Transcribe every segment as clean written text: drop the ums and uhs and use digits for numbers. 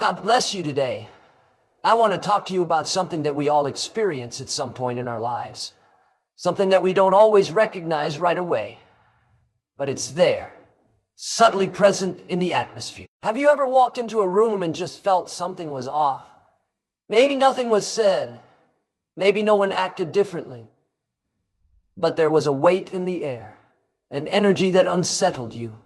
God bless you today. I want to talk to you about something that we all experience at some point in our lives. Something that we don't always recognize right away, but it's there, subtly present in the atmosphere. Have you ever walked into a room and just felt something was off? Maybe nothing was said. Maybe no one acted differently. But there was a weight in the air, an energy that unsettled you.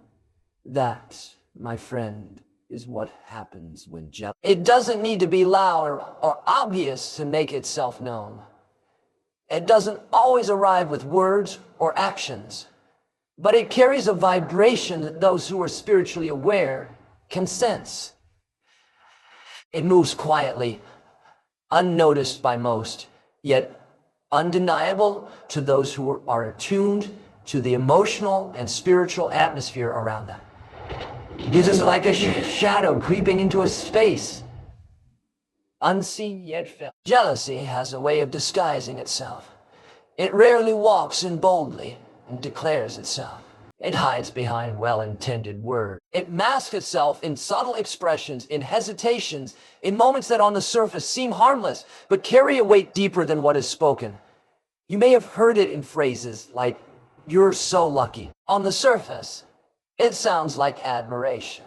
That, my friend, is what happens when jealousy. It doesn't need to be loud or obvious to make itself known. It doesn't always arrive with words or actions, but it carries a vibration that those who are spiritually aware can sense. It moves quietly, unnoticed by most, yet undeniable to those who are attuned to the emotional and spiritual atmosphere around them. It is like a shadow creeping into a space, unseen yet felt. Jealousy has a way of disguising itself. It rarely walks in boldly and declares itself. It hides behind well-intended words. It masks itself in subtle expressions, in hesitations, in moments that on the surface seem harmless, but carry a weight deeper than what is spoken. You may have heard it in phrases like, "You're so lucky." On the surface, it sounds like admiration.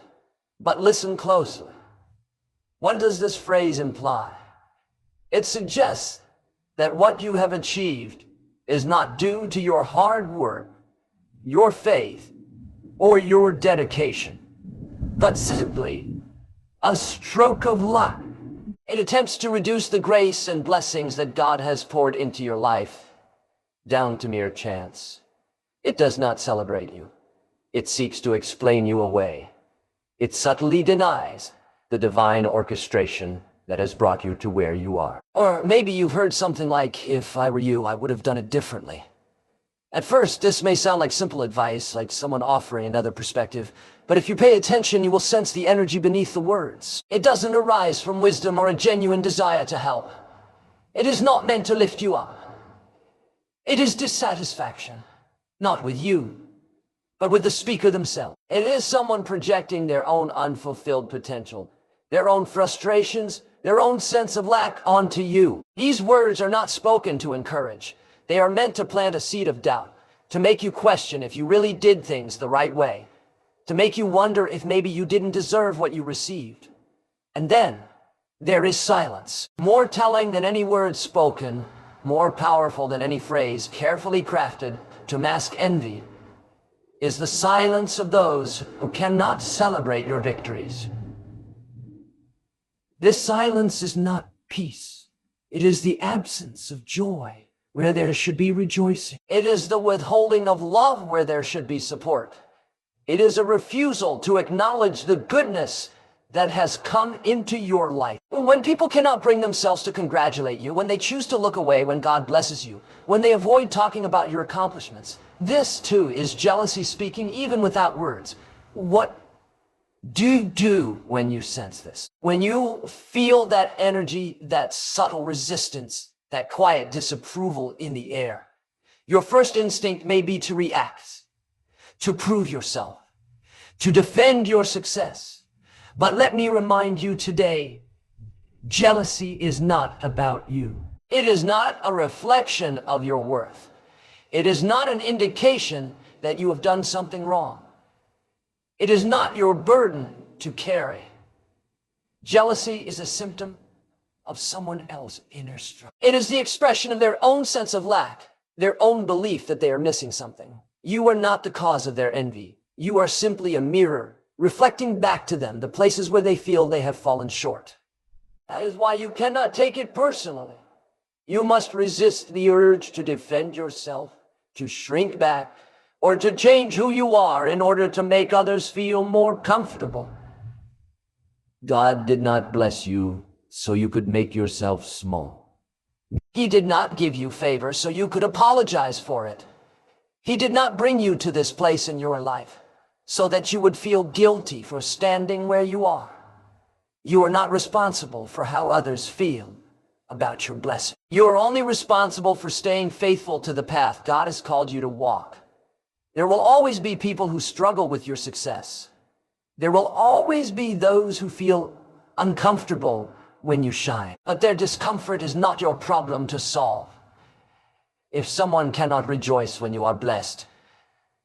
But listen closely. What does this phrase imply? It suggests that what you have achieved is not due to your hard work, your faith, or your dedication, but simply a stroke of luck. It attempts to reduce the grace and blessings that God has poured into your life down to mere chance. It does not celebrate you. It seeks to explain you away. It subtly denies the divine orchestration that has brought you to where you are. Or maybe you've heard something like, "If I were you, I would have done it differently." At first, this may sound like simple advice, like someone offering another perspective, but if you pay attention, you will sense the energy beneath the words. It doesn't arise from wisdom or a genuine desire to help. It is not meant to lift you up. It is dissatisfaction, not with you, but with the speaker themselves. It is someone projecting their own unfulfilled potential, their own frustrations, their own sense of lack onto you. These words are not spoken to encourage. They are meant to plant a seed of doubt, to make you question if you really did things the right way, to make you wonder if maybe you didn't deserve what you received. And then there is silence. More telling than any word spoken, more powerful than any phrase carefully crafted to mask envy, is the silence of those who cannot celebrate your victories. This silence is not peace. It is the absence of joy where there should be rejoicing. It is the withholding of love where there should be support. It is a refusal to acknowledge the goodness that has come into your life. When people cannot bring themselves to congratulate you, when they choose to look away when God blesses you, when they avoid talking about your accomplishments, this too is jealousy speaking even without words. What do you do when you sense this? When you feel that energy, that subtle resistance, that quiet disapproval in the air, your first instinct may be to react, to prove yourself, to defend your success. But let me remind you today, jealousy is not about you. It is not a reflection of your worth. It is not an indication that you have done something wrong. It is not your burden to carry. Jealousy is a symptom of someone else's inner struggle. It is the expression of their own sense of lack, their own belief that they are missing something. You are not the cause of their envy. You are simply a mirror, reflecting back to them the places where they feel they have fallen short. That is why you cannot take it personally. You must resist the urge to defend yourself, to shrink back, or to change who you are in order to make others feel more comfortable. God did not bless you so you could make yourself small. He did not give you favor so you could apologize for it. He did not bring you to this place in your life so that you would feel guilty for standing where you are. You are not responsible for how others feel about your blessing. You are only responsible for staying faithful to the path God has called you to walk. There will always be people who struggle with your success. There will always be those who feel uncomfortable when you shine. But their discomfort is not your problem to solve. If someone cannot rejoice when you are blessed,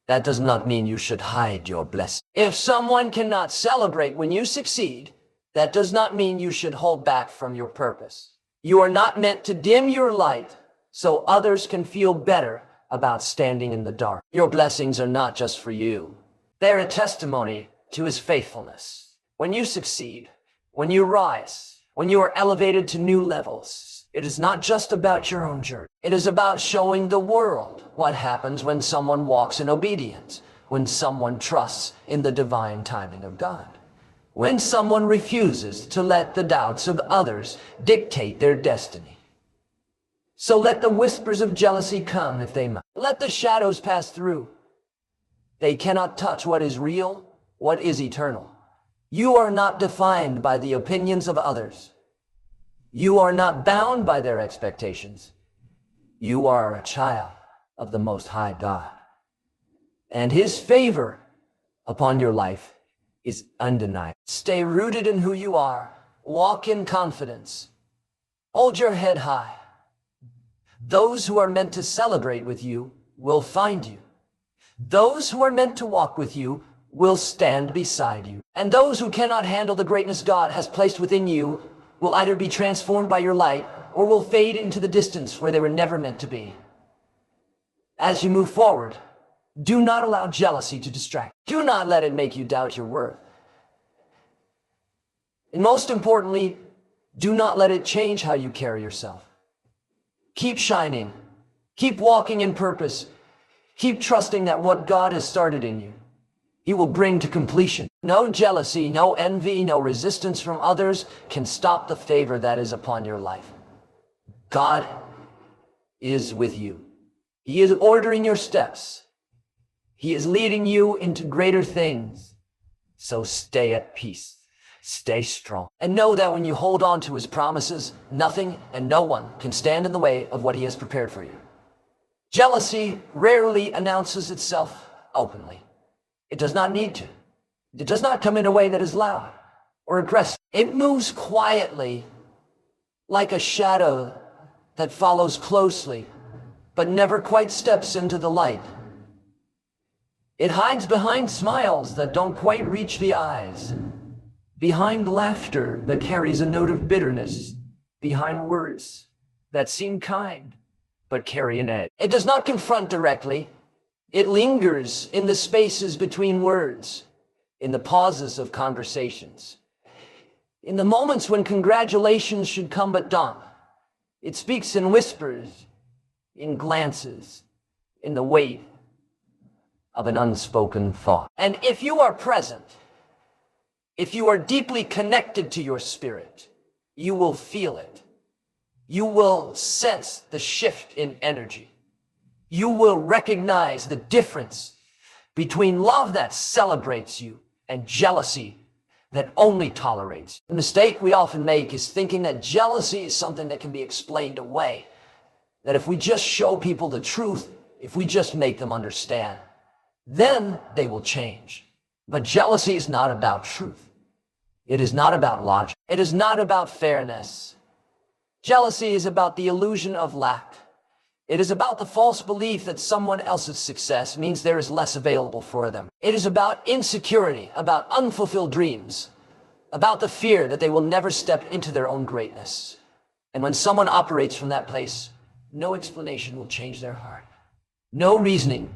that does not mean you should hide your blessing. If someone cannot celebrate when you succeed, that does not mean you should hold back from your purpose. You are not meant to dim your light so others can feel better about standing in the dark. Your blessings are not just for you. They're a testimony to His faithfulness. When you succeed, when you rise, when you are elevated to new levels, it is not just about your own journey. It is about showing the world what happens when someone walks in obedience, when someone trusts in the divine timing of God, when someone refuses to let the doubts of others dictate their destiny. So let the whispers of jealousy come if they must. Let the shadows pass through. They cannot touch what is real, what is eternal. You are not defined by the opinions of others. You are not bound by their expectations. You are a child of the Most High God. And His favor upon your life is undeniable. Stay rooted in who you are. Walk in confidence. Hold your head high. Those who are meant to celebrate with you will find you. Those who are meant to walk with you will stand beside you. And those who cannot handle the greatness God has placed within you will either be transformed by your light or will fade into the distance where they were never meant to be. As you move forward, do not allow jealousy to distract. Do not let it make you doubt your worth. And most importantly, do not let it change how you carry yourself. Keep shining. Keep walking in purpose. Keep trusting that what God has started in you, He will bring to completion. No jealousy, no envy, no resistance from others can stop the favor that is upon your life. God is with you. He is ordering your steps. He is leading you into greater things. So stay at peace. Stay strong. And know that when you hold on to His promises, nothing and no one can stand in the way of what He has prepared for you. Jealousy rarely announces itself openly. It does not need to. It does not come in a way that is loud or aggressive. It moves quietly, like a shadow that follows closely, but never quite steps into the light. It hides behind smiles that don't quite reach the eyes, behind laughter that carries a note of bitterness, behind words that seem kind, but carry an edge. It does not confront directly. It lingers in the spaces between words, in the pauses of conversations, in the moments when congratulations should come but don't. It speaks in whispers, in glances, in the weight of an unspoken thought. And if you are present, if you are deeply connected to your spirit, you will feel it. You will sense the shift in energy. You will recognize the difference between love that celebrates you and jealousy that only tolerates. The mistake we often make is thinking that jealousy is something that can be explained away. That if we just show people the truth, if we just make them understand, then they will change. But jealousy is not about truth. It is not about logic. It is not about fairness. Jealousy is about the illusion of lack. It is about the false belief that someone else's success means there is less available for them. It is about insecurity, about unfulfilled dreams, about the fear that they will never step into their own greatness. And when someone operates from that place, no explanation will change their heart. No reasoning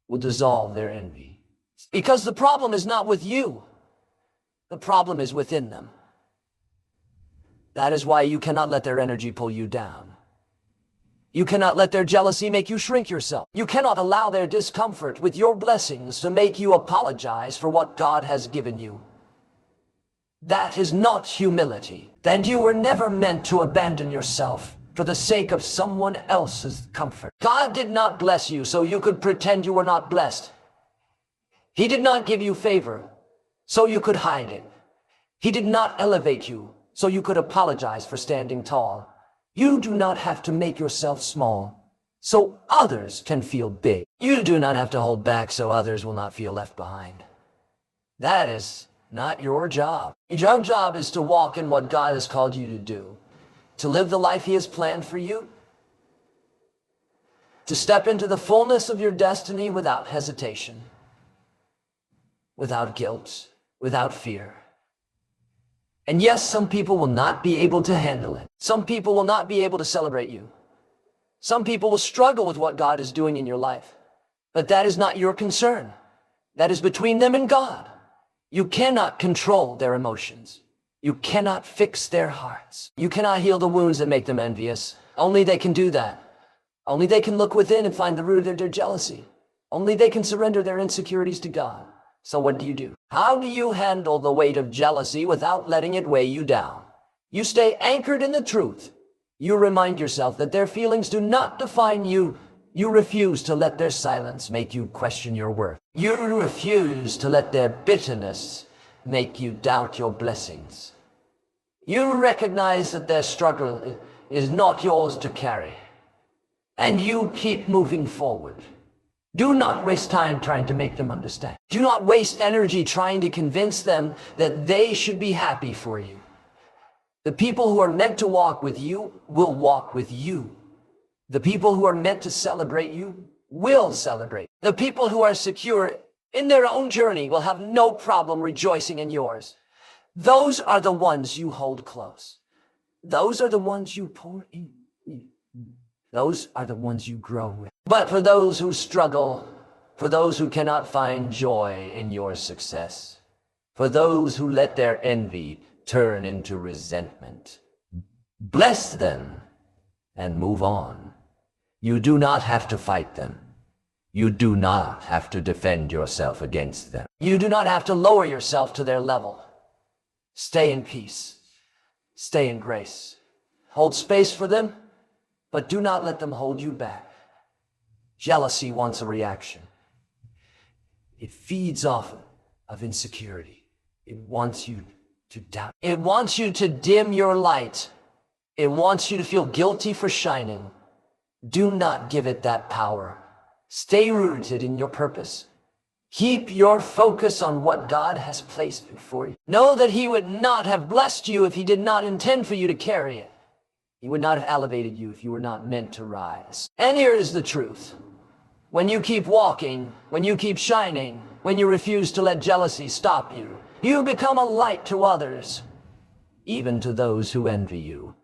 will dissolve their envy. Because the problem is not with you. The problem is within them. That is why you cannot let their energy pull you down. You cannot let their jealousy make you shrink yourself. You cannot allow their discomfort with your blessings to make you apologize for what God has given you. That is not humility. Then you were never meant to abandon yourself for the sake of someone else's comfort. God did not bless you so you could pretend you were not blessed. He did not give you favor so you could hide it. He did not elevate you so you could apologize for standing tall. You do not have to make yourself small so others can feel big. You do not have to hold back so others will not feel left behind. That is not your job. Your job is to walk in what God has called you to do, to live the life He has planned for you, to step into the fullness of your destiny without hesitation, without guilt, without fear. And yes, some people will not be able to handle it. Some people will not be able to celebrate you. Some people will struggle with what God is doing in your life. But that is not your concern. That is between them and God. You cannot control their emotions. You cannot fix their hearts. You cannot heal the wounds that make them envious. Only they can do that. Only they can look within and find the root of their jealousy. Only they can surrender their insecurities to God. So what do? How do you handle the weight of jealousy without letting it weigh you down? You stay anchored in the truth. You remind yourself that their feelings do not define you. You refuse to let their silence make you question your worth. You refuse to let their bitterness make you doubt your blessings. You recognize that their struggle is not yours to carry. And you keep moving forward. Do not waste time trying to make them understand. Do not waste energy trying to convince them that they should be happy for you. The people who are meant to walk with you will walk with you. The people who are meant to celebrate you will celebrate. The people who are secure in their own journey will have no problem rejoicing in yours. Those are the ones you hold close. Those are the ones you pour in. Those are the ones you grow with. But for those who struggle, for those who cannot find joy in your success, for those who let their envy turn into resentment, bless them and move on. You do not have to fight them. You do not have to defend yourself against them. You do not have to lower yourself to their level. Stay in peace. Stay in grace. Hold space for them, but do not let them hold you back. Jealousy wants a reaction. It feeds off of insecurity. It wants you to doubt. It wants you to dim your light. It wants you to feel guilty for shining. Do not give it that power. Stay rooted in your purpose. Keep your focus on what God has placed before you. Know that He would not have blessed you if He did not intend for you to carry it. He would not have elevated you if you were not meant to rise. And here is the truth. When you keep walking, when you keep shining, when you refuse to let jealousy stop you, you become a light to others, even to those who envy you.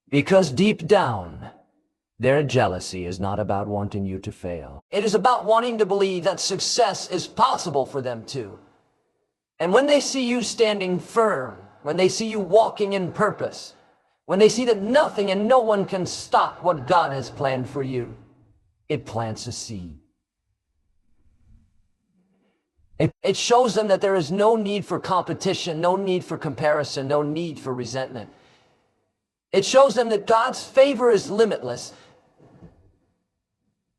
Because deep down, their jealousy is not about wanting you to fail. It is about wanting to believe that success is possible for them too. And when they see you standing firm, when they see you walking in purpose, when they see that nothing and no one can stop what God has planned for you, it plants a seed. It shows them that there is no need for competition, no need for comparison, no need for resentment. It shows them that God's favor is limitless,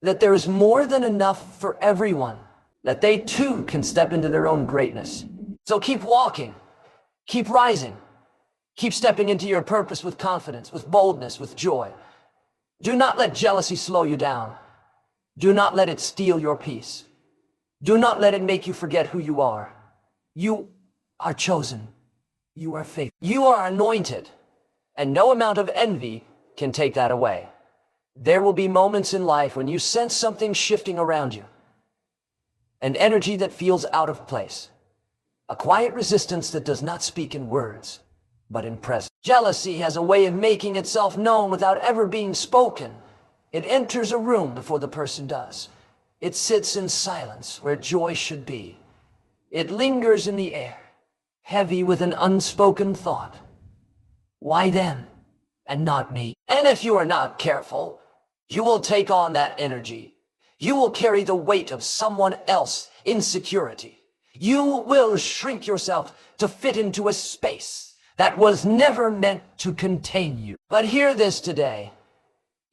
that there is more than enough for everyone, that they too can step into their own greatness. So keep walking, keep rising, keep stepping into your purpose with confidence, with boldness, with joy. Do not let jealousy slow you down. Do not let it steal your peace. Do not let it make you forget who you are. You are chosen. You are faithful. You are anointed, and no amount of envy can take that away. There will be moments in life when you sense something shifting around you, an energy that feels out of place, a quiet resistance that does not speak in words, but in presence. Jealousy has a way of making itself known without ever being spoken. It enters a room before the person does. It sits in silence where joy should be. It lingers in the air, heavy with an unspoken thought. Why them and not me? And if you are not careful, you will take on that energy. You will carry the weight of someone else's insecurity. You will shrink yourself to fit into a space that was never meant to contain you. But hear this today.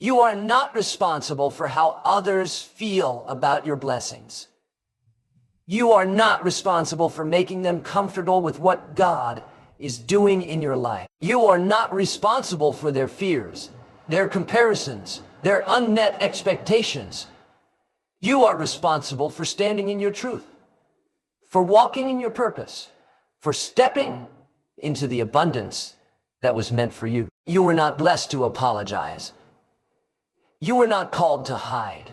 You are not responsible for how others feel about your blessings. You are not responsible for making them comfortable with what God is doing in your life. You are not responsible for their fears, their comparisons, their unmet expectations. You are responsible for standing in your truth, for walking in your purpose, for stepping into the abundance that was meant for you. You were not blessed to apologize. You were not called to hide.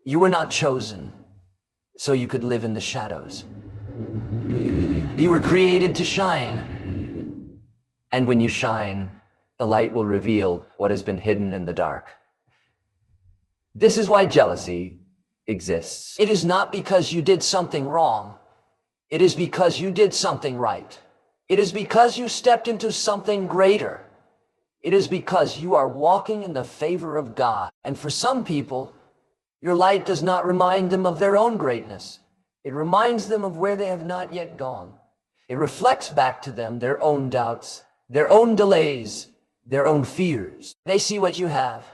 You were not chosen so you could live in the shadows. You were created to shine. And when you shine, the light will reveal what has been hidden in the dark. This is why jealousy exists. It is not because you did something wrong. It is because you did something right. It is because you stepped into something greater. It is because you are walking in the favor of God. And for some people, your light does not remind them of their own greatness. It reminds them of where they have not yet gone. It reflects back to them their own doubts, their own delays, their own fears. They see what you have,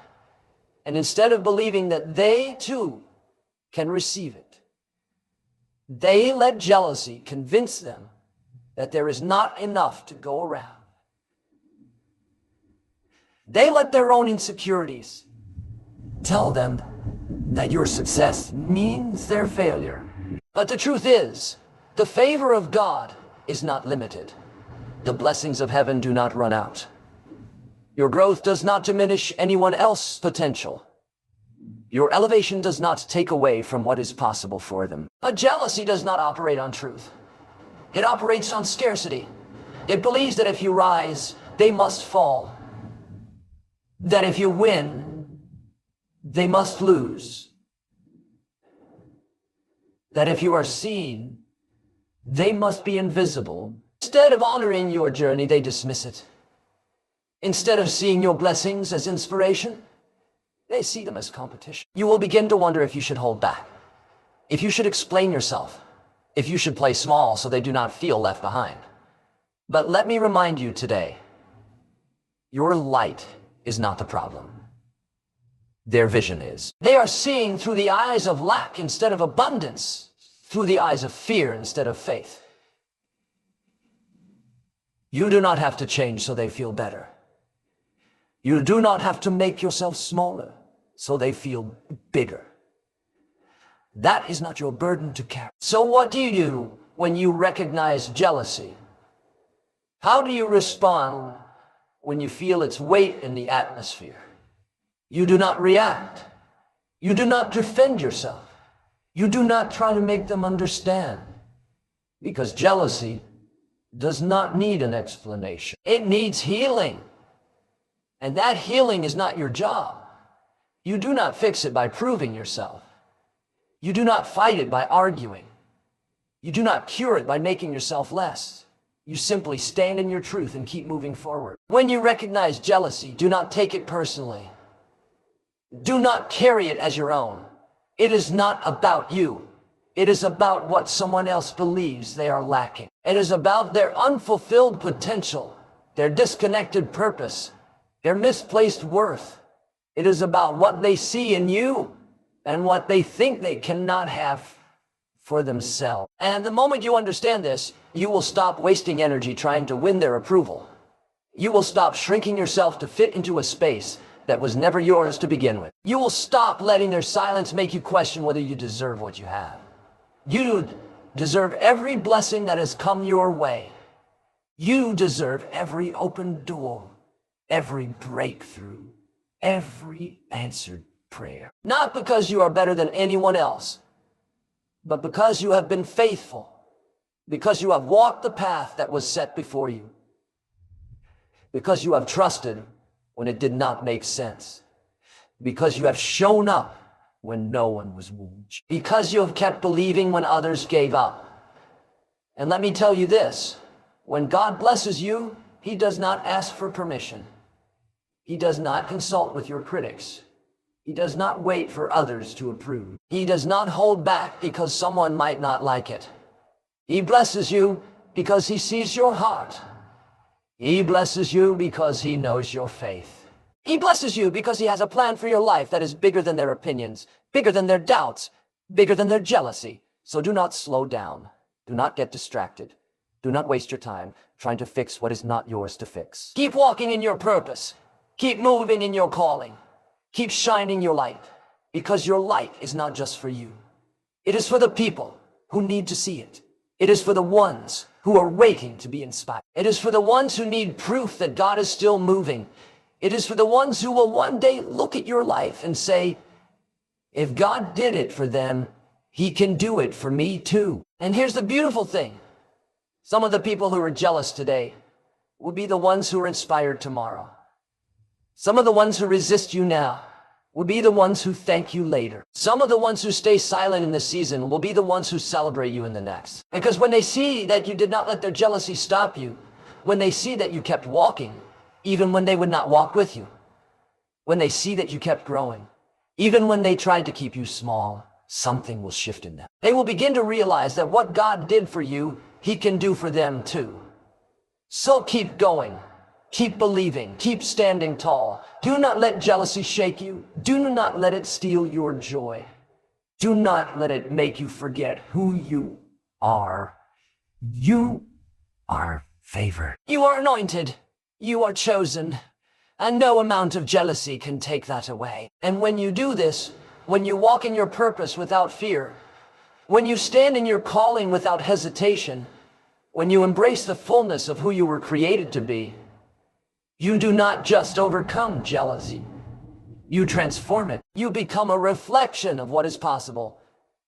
and instead of believing that they too can receive it, they let jealousy convince them that there is not enough to go around. They let their own insecurities tell them that your success means their failure. But the truth is, the favor of God is not limited. The blessings of heaven do not run out. Your growth does not diminish anyone else's potential. Your elevation does not take away from what is possible for them. But jealousy does not operate on truth. It operates on scarcity. It believes that if you rise, they must fall. That if you win, they must lose. That if you are seen, they must be invisible. Instead of honoring your journey, they dismiss it. Instead of seeing your blessings as inspiration, they see them as competition. You will begin to wonder if you should hold back, if you should explain yourself, if you should play small so they do not feel left behind. But let me remind you today, your light is not the problem. Their vision is. They are seeing through the eyes of lack instead of abundance, through the eyes of fear instead of faith. You do not have to change so they feel better. You do not have to make yourself smaller so they feel bigger. That is not your burden to carry. So what do you do when you recognize jealousy? How do you respond when you feel its weight in the atmosphere? You do not react. You do not defend yourself. You do not try to make them understand. Because jealousy does not need an explanation. It needs healing. And that healing is not your job. You do not fix it by proving yourself. You do not fight it by arguing. You do not cure it by making yourself less. You simply stand in your truth and keep moving forward. When you recognize jealousy, do not take it personally. Do not carry it as your own. It is not about you. It is about what someone else believes they are lacking. It is about their unfulfilled potential, their disconnected purpose, their misplaced worth. It is about what they see in you and what they think they cannot have for themselves. And the moment you understand this, you will stop wasting energy trying to win their approval. You will stop shrinking yourself to fit into a space that was never yours to begin with. You will stop letting their silence make you question whether you deserve what you have. You deserve every blessing that has come your way. You deserve every open door, every breakthrough, every answered prayer. Not because you are better than anyone else, but because you have been faithful, because you have walked the path that was set before you, because you have trusted when it did not make sense, because you have shown up when no one was watching, because you have kept believing when others gave up. And let me tell you this, when God blesses you, He does not ask for permission. He does not consult with your critics. He does not wait for others to approve. He does not hold back because someone might not like it. He blesses you because He sees your heart. He blesses you because He knows your faith. He blesses you because He has a plan for your life that is bigger than their opinions, bigger than their doubts, bigger than their jealousy. So do not slow down. Do not get distracted. Do not waste your time trying to fix what is not yours to fix. Keep walking in your purpose. Keep moving in your calling. Keep shining your light, because your light is not just for you. It is for the people who need to see it. It is for the ones who are waiting to be inspired. It is for the ones who need proof that God is still moving. It is for the ones who will one day look at your life and say, if God did it for them, he can do it for me too. And here's the beautiful thing. Some of the people who are jealous today will be the ones who are inspired tomorrow. Some of the ones who resist you now will be the ones who thank you later. Some of the ones who stay silent in this season will be the ones who celebrate you in the next. Because when they see that you did not let their jealousy stop you, when they see that you kept walking, even when they would not walk with you, when they see that you kept growing, even when they tried to keep you small, something will shift in them. They will begin to realize that what God did for you, he can do for them too. So keep going. Keep believing. Keep standing tall. Do not let jealousy shake you. Do not let it steal your joy. Do not let it make you forget who you are. You are favored. You are anointed. You are chosen. And no amount of jealousy can take that away. And when you do this, when you walk in your purpose without fear, when you stand in your calling without hesitation, when you embrace the fullness of who you were created to be, you do not just overcome jealousy. You transform it. You become a reflection of what is possible.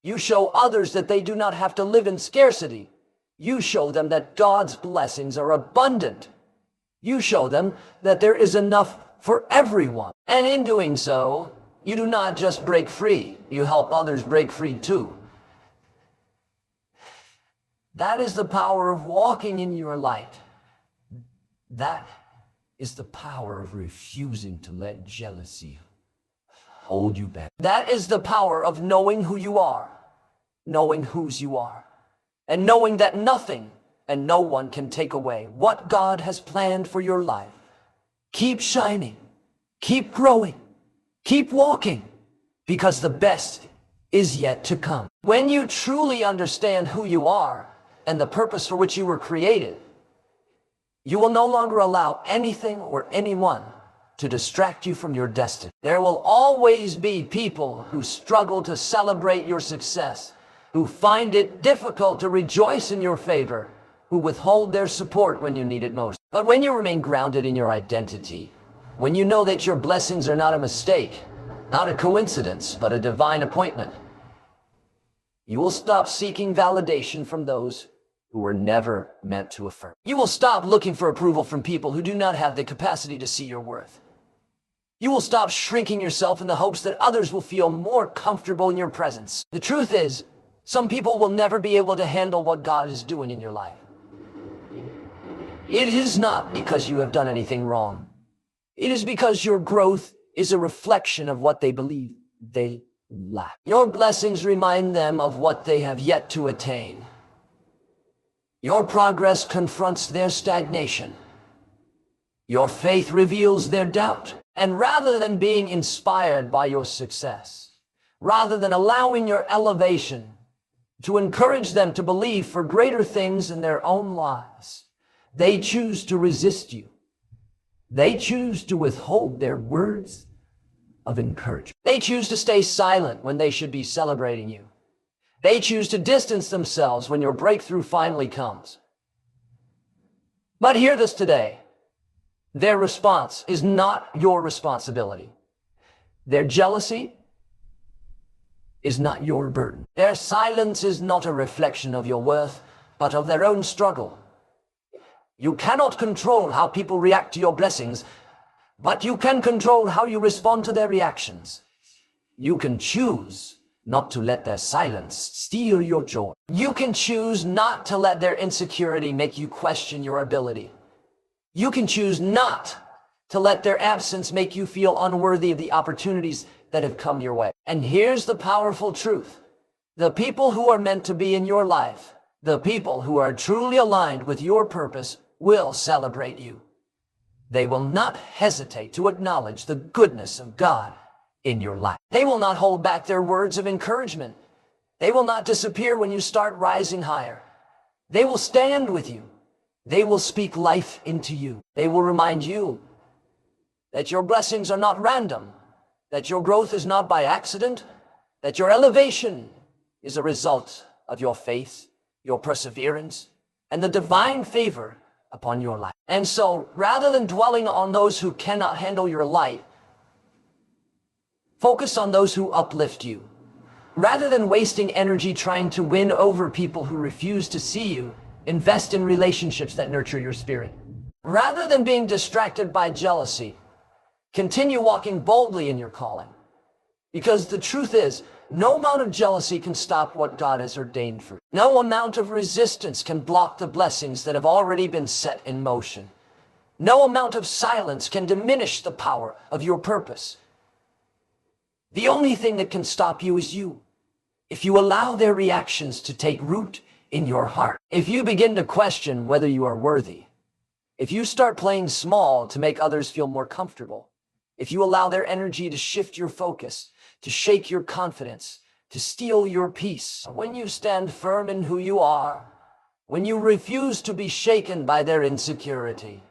You show others that they do not have to live in scarcity. You show them that God's blessings are abundant. You show them that there is enough for everyone. And in doing so, you do not just break free. You help others break free too. That is the power of walking in your light. That is the power of refusing to let jealousy hold you back. That is the power of knowing who you are, knowing whose you are, and knowing that nothing and no one can take away what God has planned for your life. Keep shining, keep growing, keep walking, because the best is yet to come. When you truly understand who you are and the purpose for which you were created, you will no longer allow anything or anyone to distract you from your destiny. There will always be people who struggle to celebrate your success, who find it difficult to rejoice in your favor, who withhold their support when you need it most. But when you remain grounded in your identity, when you know that your blessings are not a mistake, not a coincidence, but a divine appointment, you will stop seeking validation from those who were never meant to affirm. You will stop looking for approval from people who do not have the capacity to see your worth. You will stop shrinking yourself in the hopes that others will feel more comfortable in your presence. The truth is, some people will never be able to handle what God is doing in your life. It is not because you have done anything wrong. It is because your growth is a reflection of what they believe they lack. Your blessings remind them of what they have yet to attain. Your progress confronts their stagnation. Your faith reveals their doubt. And rather than being inspired by your success, rather than allowing your elevation to encourage them to believe for greater things in their own lives, they choose to resist you. They choose to withhold their words of encouragement. They choose to stay silent when they should be celebrating you. They choose to distance themselves when your breakthrough finally comes. But hear this today. Their response is not your responsibility. Their jealousy is not your burden. Their silence is not a reflection of your worth, but of their own struggle. You cannot control how people react to your blessings, but you can control how you respond to their reactions. You can choose not to let their silence steal your joy. You can choose not to let their insecurity make you question your ability. You can choose not to let their absence make you feel unworthy of the opportunities that have come your way. And here's the powerful truth. The people who are meant to be in your life, the people who are truly aligned with your purpose, will celebrate you. They will not hesitate to acknowledge the goodness of God in your life. They will not hold back their words of encouragement. They will not disappear when you start rising higher. They will stand with you. They will speak life into you. They will remind you that your blessings are not random, that your growth is not by accident, that your elevation is a result of your faith your perseverance, and the divine favor upon your life. And so, rather than dwelling on those who cannot handle your light, focus on those who uplift you. Rather than wasting energy trying to win over people who refuse to see you, invest in relationships that nurture your spirit. Rather than being distracted by jealousy, continue walking boldly in your calling. Because the truth is, no amount of jealousy can stop what God has ordained for you. No amount of resistance can block the blessings that have already been set in motion. No amount of silence can diminish the power of your purpose. The only thing that can stop you is you. If you allow their reactions to take root in your heart, if you begin to question whether you are worthy, if you start playing small to make others feel more comfortable, if you allow their energy to shift your focus, to shake your confidence, to steal your peace, when you stand firm in who you are, when you refuse to be shaken by their insecurity,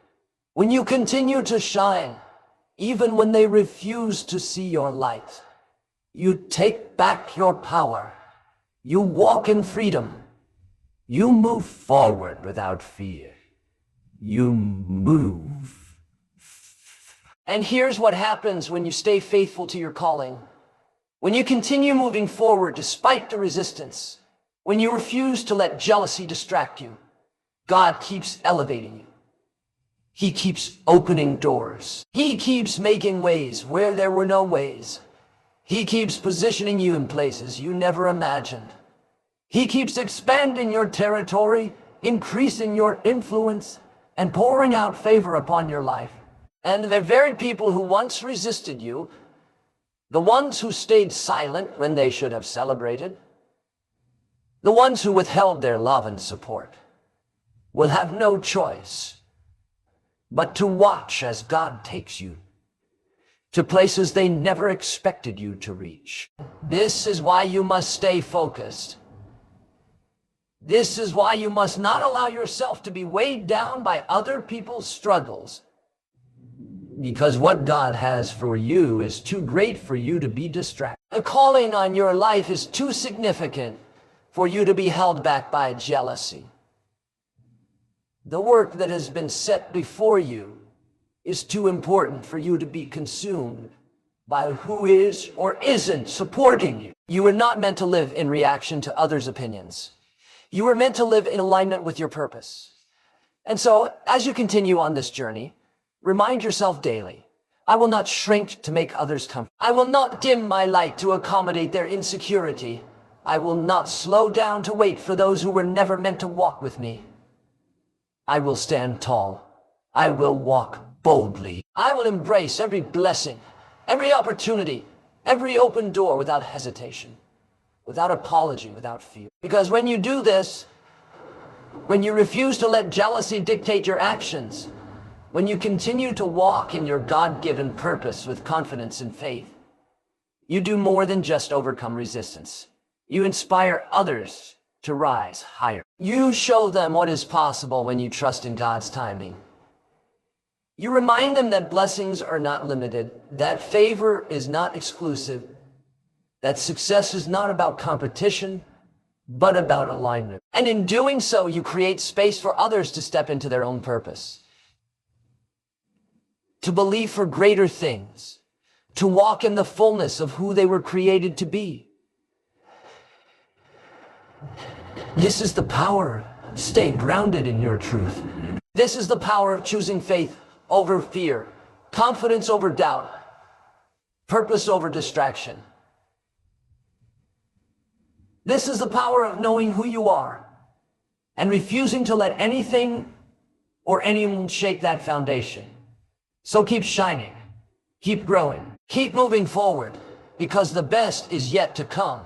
when you continue to shine, even when they refuse to see your light, you take back your power. You walk in freedom. You move forward without fear. You move. And here's what happens when you stay faithful to your calling. When you continue moving forward despite the resistance, when you refuse to let jealousy distract you, God keeps elevating you. He keeps opening doors. He keeps making ways where there were no ways. He keeps positioning you in places you never imagined. He keeps expanding your territory, increasing your influence, and pouring out favor upon your life. And the very people who once resisted you, the ones who stayed silent when they should have celebrated, the ones who withheld their love and support, will have no choice but to watch as God takes you to places they never expected you to reach. This is why you must stay focused. This is why you must not allow yourself to be weighed down by other people's struggles. Because what God has for you is too great for you to be distracted. The calling on your life is too significant for you to be held back by jealousy. The work that has been set before you is too important for you to be consumed by who is or isn't supporting you. You were not meant to live in reaction to others' opinions. You were meant to live in alignment with your purpose. And so, as you continue on this journey, remind yourself daily, I will not shrink to make others comfortable. I will not dim my light to accommodate their insecurity. I will not slow down to wait for those who were never meant to walk with me. I will stand tall. I will walk boldly. I will embrace every blessing, every opportunity, every open door without hesitation, without apology, without fear. Because when you do this, when you refuse to let jealousy dictate your actions, when you continue to walk in your God-given purpose with confidence and faith, you do more than just overcome resistance. You inspire others to rise higher. You show them what is possible when you trust in God's timing. You remind them that blessings are not limited, that favor is not exclusive, that success is not about competition, but about alignment. And in doing so, you create space for others to step into their own purpose, to believe for greater things, to walk in the fullness of who they were created to be. This is the power. Stay grounded in your truth. This is the power of choosing faith over fear, confidence over doubt, purpose over distraction. This is the power of knowing who you are and refusing to let anything or anyone shake that foundation. So keep shining, keep growing, keep moving forward, because the best is yet to come.